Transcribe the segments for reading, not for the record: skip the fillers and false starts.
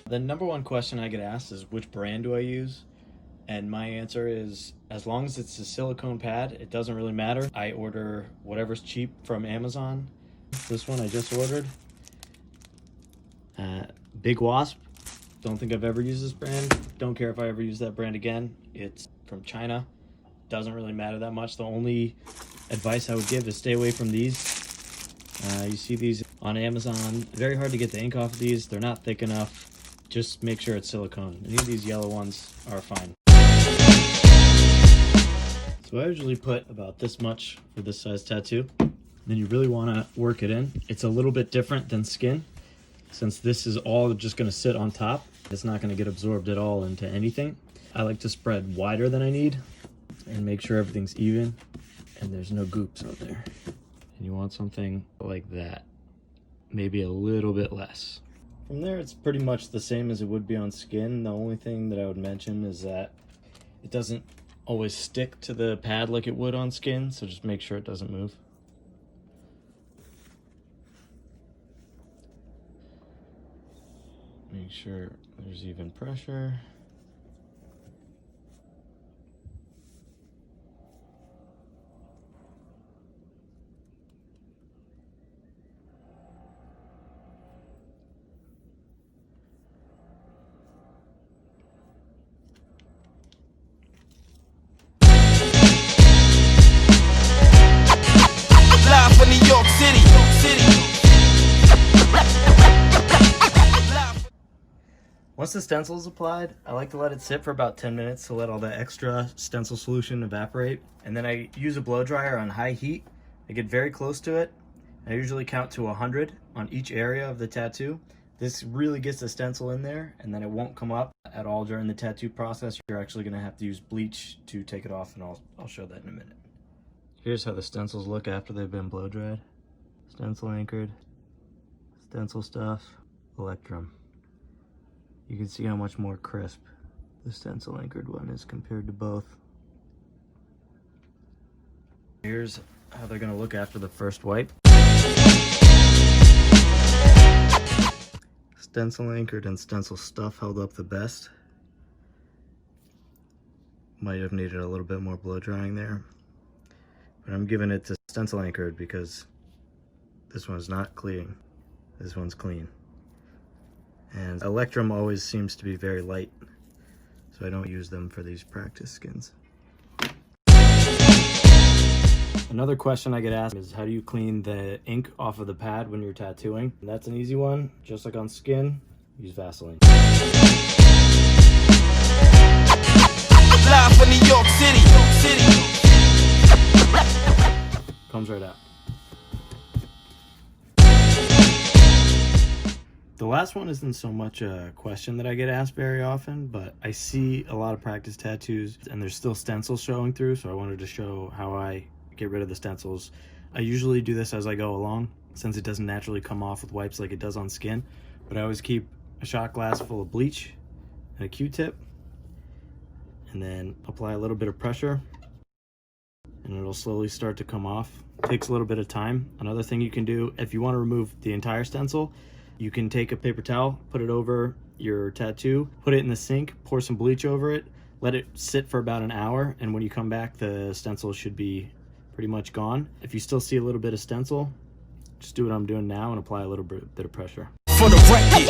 The number one question I get asked is which brand do I use? And my answer is as long as it's a silicone pad, it doesn't really matter. I order whatever's cheap from Amazon. This one I just ordered. Big Wasp. Don't think I've ever used this brand. Don't care if I ever use that brand again. It's from China. Doesn't really matter that much. The only advice I would give is stay away from these. You see these on Amazon. Very hard to get the ink off of these. They're not thick enough. Just make sure it's silicone. Any of these yellow ones are fine. So I usually put about this much for this size tattoo. Then you really want to work it in. It's a little bit different than skin. Since this is all just going to sit on top, it's not going to get absorbed at all into anything. I like to spread wider than I need and make sure everything's even and there's no goops out there. And you want something like that, maybe a little bit less. From there, it's pretty much the same as it would be on skin. The only thing that I would mention is that it doesn't always stick to the pad like it would on skin, so just make sure it doesn't move. Make sure there's even pressure. Live from New York City. Once the stencil is applied, I like to let it sit for about 10 minutes to let all the extra stencil solution evaporate. And then I use a blow dryer on high heat. I get very close to it. I usually count to 100 on each area of the tattoo. This really gets the stencil in there, and then it won't come up at all during the tattoo process. You're actually gonna have to use bleach to take it off, and I'll show that in a minute. Here's how the stencils look after they've been blow dried. Stencil anchored, stencil stuff, Electrum. You can see how much more crisp the stencil anchored one is compared to both. Here's how they're gonna look after the first wipe. Stencil anchored and stencil stuff held up the best. Might have needed a little bit more blow drying there, but I'm giving it to stencil anchored because this one's not clean. This one's clean. And Electrum always seems to be very light, so I don't use them for these practice skins. Another question I get asked is how do you clean the ink off of the pad when you're tattooing? And that's an easy one. Just like on skin, use Vaseline. Live from New York City. Comes right out. The last one isn't so much a question that I get asked very often, but I see a lot of practice tattoos and there's still stencils showing through, so I wanted to show how I get rid of the stencils. I usually do this as I go along, since it doesn't naturally come off with wipes like it does on skin, but I always keep a shot glass full of bleach and a Q-tip, and then apply a little bit of pressure, and it'll slowly start to come off. It takes a little bit of time. Another thing you can do, if you want to remove the entire stencil, you can take a paper towel, put it over your tattoo, put it in the sink, pour some bleach over it, let it sit for about an hour, and when you come back, the stencil should be pretty much gone. If you still see a little bit of stencil, just do what I'm doing now and apply a little bit of pressure. For the record,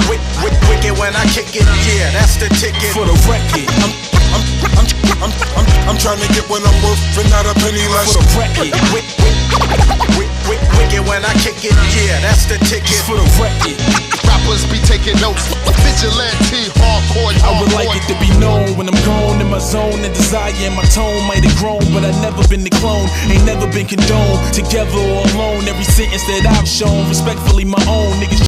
wicked when I kick it, yeah, that's the ticket. For the record, I'm trying to get what I'm worth for not a penny less. For the record, wicked when I kick it, yeah, that's the ticket. For the record, rappers be taking notes, vigilante, hardcore. I would like it to be known when I'm gone in my zone. The desire in my tone might have grown, but I've never been the clone, ain't never been condoned. Together or alone, every sentence that I've shown, respectfully my own niggas.